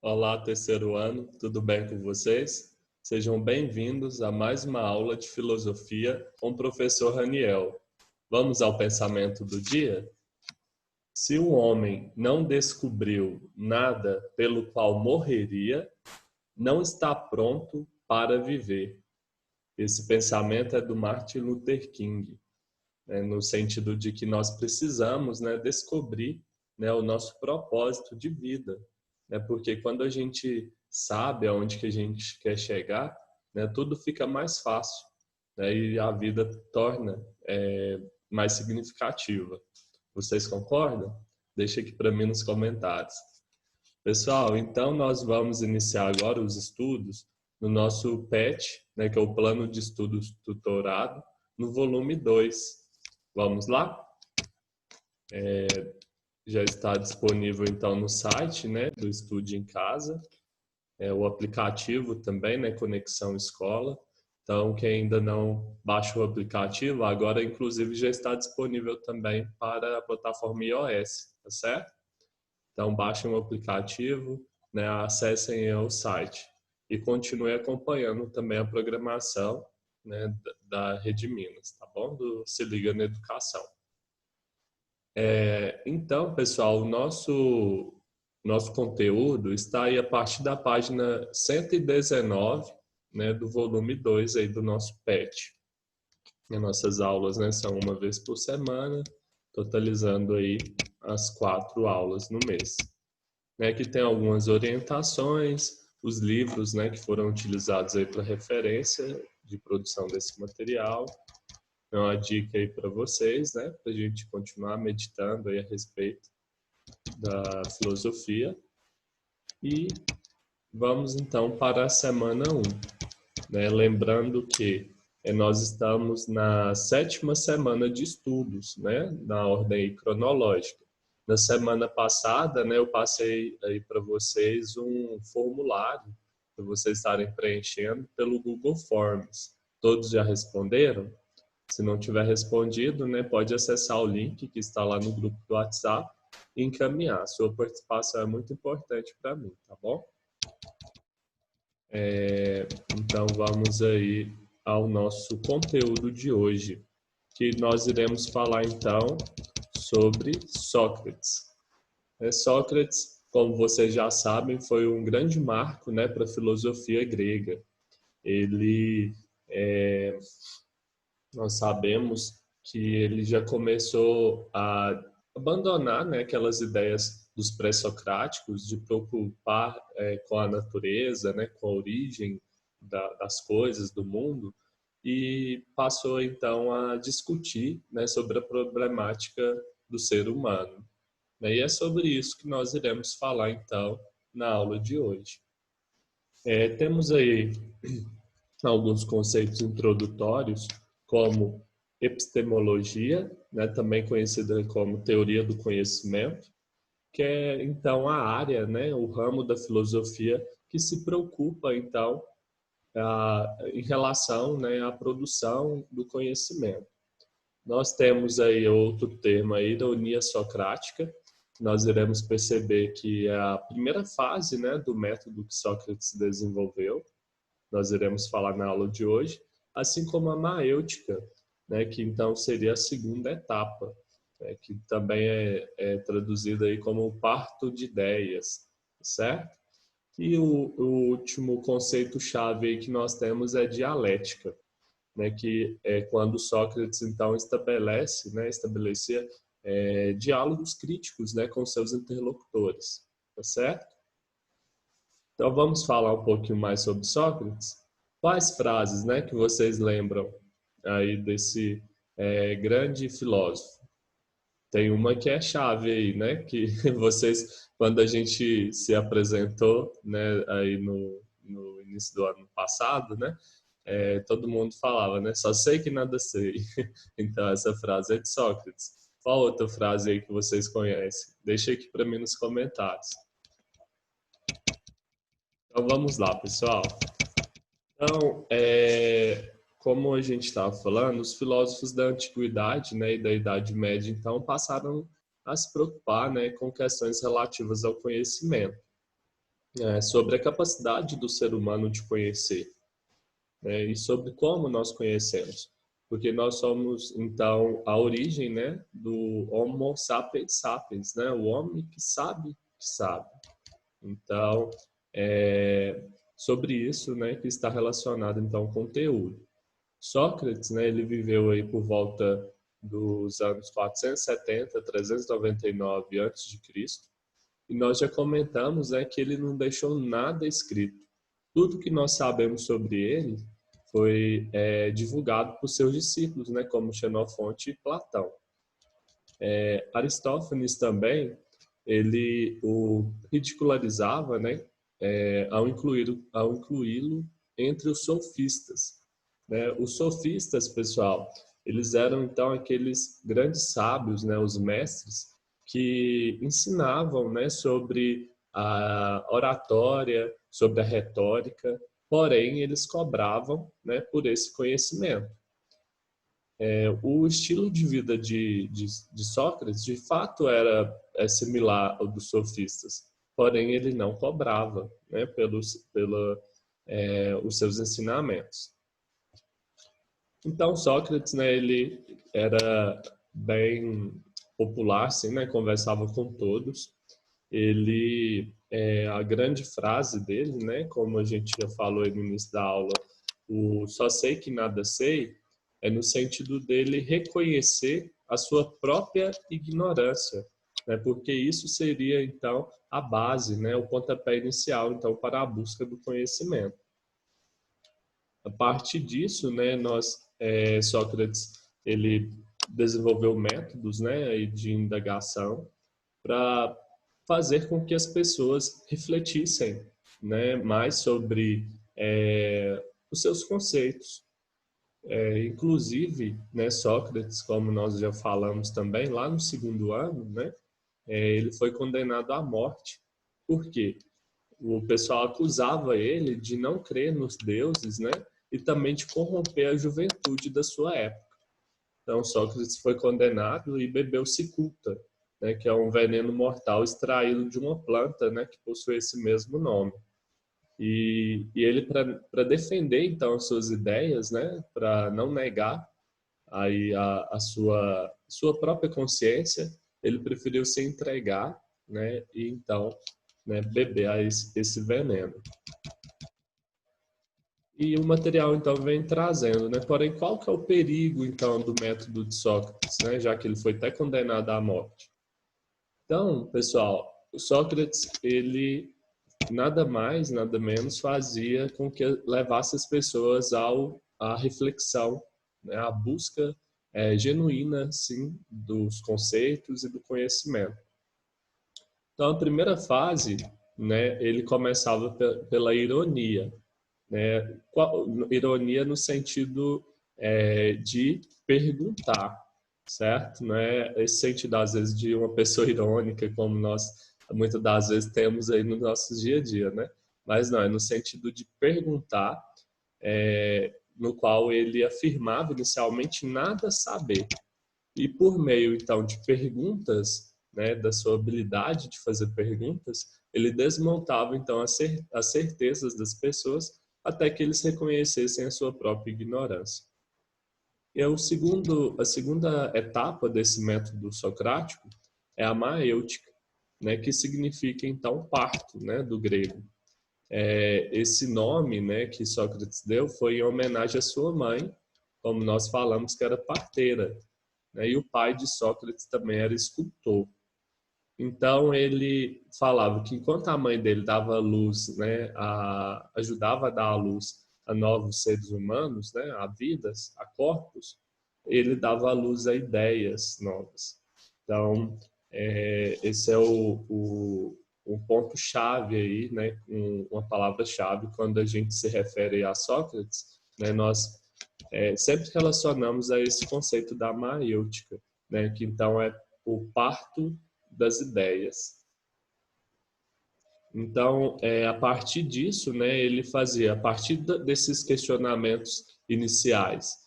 Olá, terceiro ano, tudo bem com vocês? Sejam bem-vindos a mais uma aula de filosofia com o professor Raniel. Vamos ao pensamento do dia? Se o homem não descobriu nada pelo qual morreria, não está pronto para viver. Esse pensamento é do Martin Luther King, né, no sentido de que nós precisamos, né, descobrir, né, o nosso propósito de vida, né, porque quando a gente sabe aonde que a gente quer chegar, né, tudo fica mais fácil, né, e a vida torna mais significativa. Vocês concordam? Deixa aqui para mim nos comentários. Pessoal, então nós vamos iniciar agora os estudos no nosso PET, né, que é o Plano de Estudos Tutorado, no volume 2. Vamos lá? Já está disponível então no site, né, do Estude em Casa, o aplicativo também, né, Conexão Escola. Então, quem ainda não baixou o aplicativo, agora inclusive já está disponível também para a plataforma iOS, tá certo? Então, baixem o aplicativo, né, acessem o site e continuem acompanhando também a programação, né, da Rede Minas, tá bom? Do Se Liga na Educação. Então, pessoal, o nosso conteúdo está aí a partir da página 119, né, do volume 2 aí do nosso PET. E nossas aulas, né, são uma vez por semana, totalizando aí as 4 aulas no mês. Né, que tem algumas orientações, os livros, né, que foram utilizados aí para referência de produção desse material. Então, uma dica aí para vocês, né, para a gente continuar meditando aí a respeito da filosofia. E vamos então para a semana 1, né, lembrando que nós estamos na 7ª semana de estudos, né, na ordem cronológica. Na semana passada, né, eu passei aí para vocês um formulário para vocês estarem preenchendo pelo Google Forms. Todos já responderam? Se não tiver respondido, né, pode acessar o link que está lá no grupo do WhatsApp e encaminhar. Sua participação é muito importante para mim, tá bom? Então vamos aí ao nosso conteúdo de hoje, que nós iremos falar então sobre Sócrates. Sócrates, como vocês já sabem, foi um grande marco, né, para a filosofia grega. Ele, nós sabemos que ele já começou a abandonar, né, aquelas ideias dos pré-socráticos de preocupar com a natureza, né, com a origem das coisas, do mundo, e passou então a discutir, né, sobre a problemática do ser humano. E é sobre isso que nós iremos falar então na aula de hoje. Temos aí alguns conceitos introdutórios, como epistemologia, né, também conhecida como teoria do conhecimento, que é então a área, né, o ramo da filosofia que se preocupa então em relação, né, à produção do conhecimento. Nós temos aí outro termo, a ironia socrática. Nós iremos perceber que é a primeira fase, né, do método que Sócrates desenvolveu. Nós iremos falar na aula de hoje, assim como a maêutica, né, que então seria a segunda etapa, né, que também é traduzida aí como o parto de ideias, certo? E o último conceito-chave aí que nós temos é dialética, né, que é quando Sócrates então estabelecia diálogos críticos, né, com seus interlocutores, tá certo? Então vamos falar um pouquinho mais sobre Sócrates. Quais frases, né, que vocês lembram aí desse grande filósofo? Tem uma que é chave aí, né, que vocês, quando a gente se apresentou, né, aí no início do ano passado, né, todo mundo falava, né, só sei que nada sei. Então essa frase é de Sócrates. Qual outra frase aí que vocês conhecem? Deixa aqui para mim nos comentários. Então vamos lá, pessoal. Então, como a gente estava falando, os filósofos da antiguidade, né, e da Idade Média, então, passaram a se preocupar, né, com questões relativas ao conhecimento. sobre a capacidade do ser humano de conhecer, né, e sobre como nós conhecemos. Porque nós somos, então, a origem, né, do Homo sapiens sapiens, né, o homem que sabe que sabe. Então, sobre isso, né, que está relacionado, então, com o conteúdo. Sócrates, né, ele viveu aí por volta dos anos 470 a 399 a.C., e nós já comentamos, né, que ele não deixou nada escrito. Tudo que nós sabemos sobre ele foi divulgado por seus discípulos, né, como Xenofonte e Platão. Aristófanes também, ele o ridicularizava, né, ao incluí-lo entre os sofistas, né? Os sofistas, pessoal, eles eram então aqueles grandes sábios, né, os mestres, que ensinavam, né, sobre a oratória, sobre a retórica, porém eles cobravam, né, por esse conhecimento. O estilo de vida de Sócrates, de fato, era similar ao dos sofistas, porém ele não cobrava, né, os seus ensinamentos. Então, Sócrates, né, ele era bem popular, assim, né, conversava com todos. Ele, a grande frase dele, né, como a gente já falou no início da aula, o só sei que nada sei, é no sentido dele reconhecer a sua própria ignorância, né, porque isso seria, então, a base, né, o pontapé inicial, então, para a busca do conhecimento. A partir disso, né, Sócrates, ele desenvolveu métodos, né, de indagação para fazer com que as pessoas refletissem, né, mais sobre os seus conceitos. Inclusive, né, Sócrates, como nós já falamos também, lá no segundo ano, né, ele foi condenado à morte. Por quê? O pessoal acusava ele de não crer nos deuses, né, e também de corromper a juventude da sua época. Então, Sócrates foi condenado e bebeu cicuta, né, que é um veneno mortal extraído de uma planta, né, que possui esse mesmo nome. E ele, para defender, então, as suas ideias, né, para não negar aí a sua própria consciência, ele preferiu se entregar, né, e então, né, beber esse veneno. E o material, então, vem trazendo, né? Porém, qual que é o perigo, então, do método de Sócrates, né? Já que ele foi até condenado à morte. Então, pessoal, o Sócrates, ele nada mais, nada menos fazia com que levasse as pessoas à reflexão, né? À busca genuína, sim, dos conceitos e do conhecimento. Então, a primeira fase, né? Ele começava pela ironia, né? Ironia no sentido de perguntar, certo? Não é esse sentido, às vezes, de uma pessoa irônica, como nós muitas das vezes temos aí no nosso dia a dia, né? Mas não, é no sentido de perguntar, no qual ele afirmava inicialmente nada saber. E por meio, então, de perguntas, né, da sua habilidade de fazer perguntas, ele desmontava, então, as certezas das pessoas até que eles reconhecessem a sua própria ignorância. E a segunda etapa desse método socrático é a maêutica, né, que significa, então, parto, né, do grego. Esse nome, né, que Sócrates deu foi em homenagem à sua mãe, como nós falamos, que era parteira, né, e o pai de Sócrates também era escultor. Então ele falava que enquanto a mãe dele dava luz, né, ajudava a dar a luz a novos seres humanos, né, a vidas, a corpos, ele dava a luz a ideias novas. Então esse é o ponto-chave aí, né, uma palavra-chave quando a gente se refere a Sócrates, né, nós sempre relacionamos a esse conceito da maêutica, né, que então é o parto das ideias. Então, a partir disso, né, ele fazia, a partir desses questionamentos iniciais,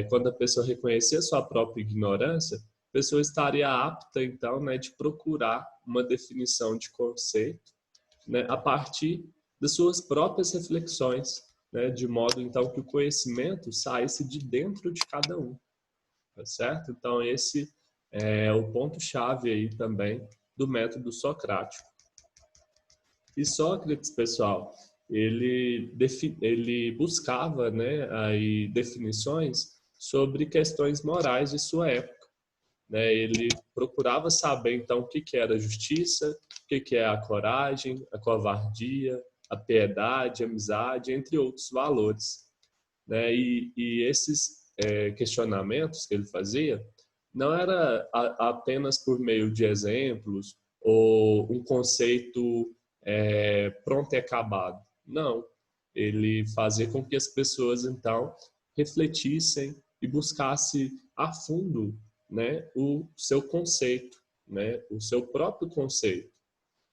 quando a pessoa reconhecia sua própria ignorância, a pessoa estaria apta, então, né, de procurar uma definição de conceito né, a partir das suas próprias reflexões, né, de modo então que o conhecimento saísse de dentro de cada um, tá certo? Então esse é o ponto-chave aí também do método socrático. E Sócrates, pessoal, ele buscava, né, aí definições sobre questões morais de sua época, né? Ele procurava saber então o que era a justiça, o que é a coragem, a covardia, a piedade, a amizade, entre outros valores, né? E esses questionamentos que ele fazia não era apenas por meio de exemplos ou um conceito pronto e acabado. Não, ele fazia com que as pessoas então refletissem e buscassem a fundo, né, o seu conceito, né, o seu próprio conceito,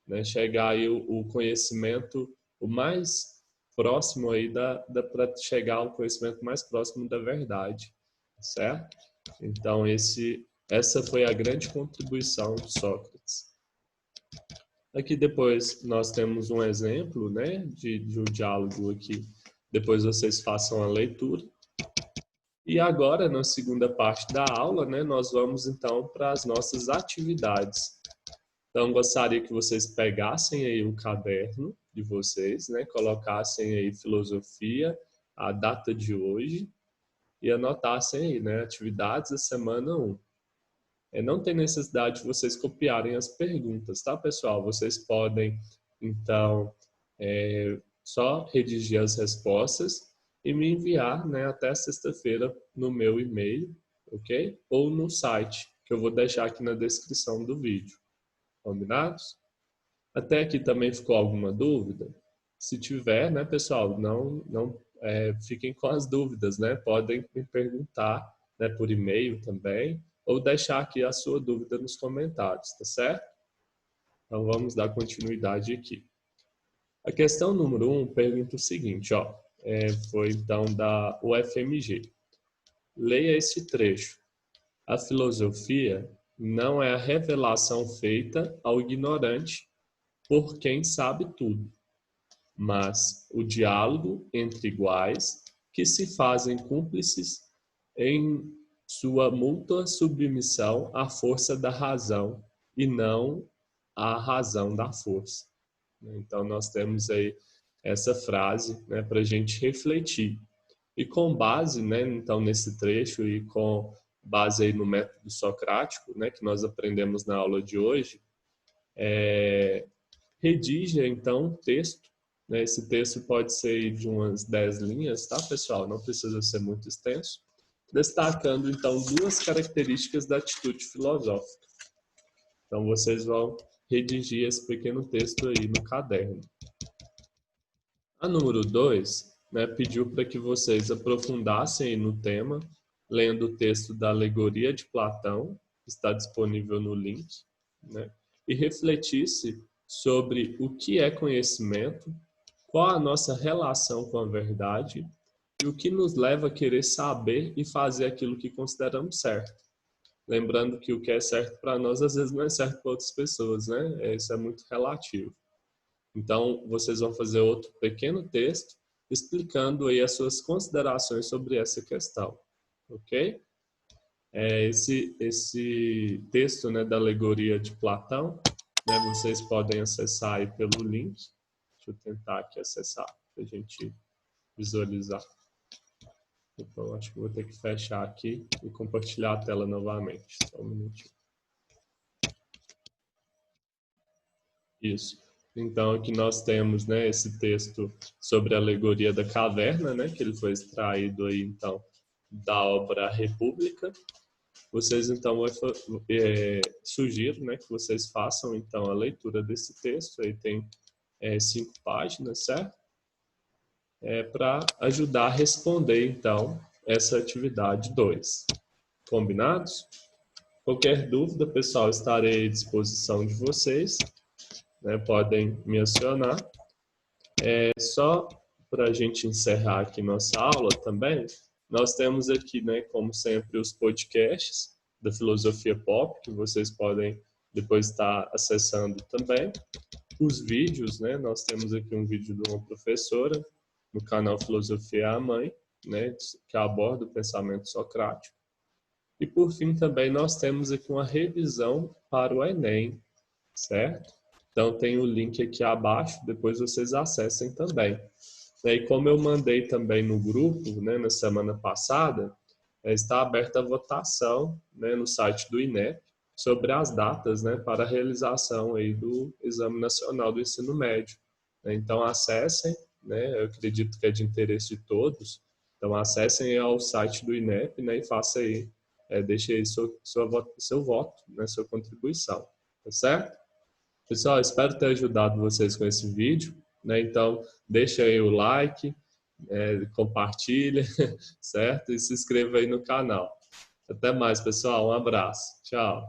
né, chegar aí o conhecimento o mais próximo aí para chegar ao conhecimento mais próximo da verdade, certo? Então essa foi a grande contribuição de Sócrates. Aqui depois nós temos um exemplo, né, de um diálogo aqui. Depois vocês façam a leitura. E agora, na segunda parte da aula, né, nós vamos então para as nossas atividades. Então, gostaria que vocês pegassem aí o caderno de vocês, né, colocassem aí filosofia, a data de hoje, e anotassem aí, né, atividades da semana 1. Não tem necessidade de vocês copiarem as perguntas, tá, pessoal? Vocês podem, então, só redigir as respostas e me enviar, né, até sexta-feira no meu e-mail, ok? Ou no site, que eu vou deixar aqui na descrição do vídeo. Combinados? Até aqui também ficou alguma dúvida? Se tiver, né, pessoal, não fiquem com as dúvidas, né? Podem me perguntar, né, por e-mail também, ou deixar aqui a sua dúvida nos comentários, tá certo? Então vamos dar continuidade aqui. A questão número 1 pergunta o seguinte, ó, foi então da UFMG. Leia esse trecho. A filosofia não é a revelação feita ao ignorante por quem sabe tudo, mas o diálogo entre iguais que se fazem cúmplices em sua mútua submissão à força da razão e não à razão da força. Então nós temos aí essa frase, né, para a gente refletir. E com base, né, então nesse trecho e com base aí no método socrático, né, que nós aprendemos na aula de hoje, redige então um texto, né? Esse texto pode ser de umas 10 linhas, tá, pessoal? Não precisa ser muito extenso. Destacando então duas características da atitude filosófica. Então vocês vão redigir esse pequeno texto aí no caderno. A número 2, né, pediu para que vocês aprofundassem no tema, lendo o texto da Alegoria de Platão, que está disponível no link, né, e refletisse sobre o que é conhecimento, qual a nossa relação com a verdade e o que nos leva a querer saber e fazer aquilo que consideramos certo. Lembrando que o que é certo para nós, às vezes não é certo para outras pessoas, né? Isso é muito relativo. Então, vocês vão fazer outro pequeno texto explicando aí as suas considerações sobre essa questão, ok? Esse texto, né, da Alegoria de Platão, né, vocês podem acessar aí pelo link. Deixa eu tentar aqui acessar para a gente visualizar. Então, acho que vou ter que fechar aqui e compartilhar a tela novamente. Só um minutinho. Isso. Então, aqui nós temos, né, esse texto sobre a alegoria da caverna, né, que ele foi extraído aí, então, da obra A República. Vocês, então, sugiro, né, que vocês façam, então, a leitura desse texto. Aí tem 5 páginas, certo? Para ajudar a responder, então, essa atividade 2. Combinados? Qualquer dúvida, pessoal, estarei à disposição de vocês. Né, podem me acionar. Só para a gente encerrar aqui nossa aula também, nós temos aqui, né, como sempre, os podcasts da Filosofia Pop, que vocês podem depois estar acessando também. Os vídeos, né? Nós temos aqui um vídeo de uma professora no canal Filosofia é a Mãe, né? Que aborda o pensamento socrático. E por fim também nós temos aqui uma revisão para o Enem, certo? Então tem o link aqui abaixo, depois vocês acessem também. E como eu mandei também no grupo, né, na semana passada, está aberta a votação, né, no site do INEP sobre as datas, né, para a realização aí do Exame Nacional do Ensino Médio. Então acessem, né, eu acredito que é de interesse de todos, então acessem ao site do INEP, né, e faça aí, deixe aí seu voto, né, sua contribuição, tá certo? Pessoal, espero ter ajudado vocês com esse vídeo, né? Então, deixa aí o like, compartilha, certo? E se inscreva aí no canal. Até mais, pessoal. Um abraço. Tchau.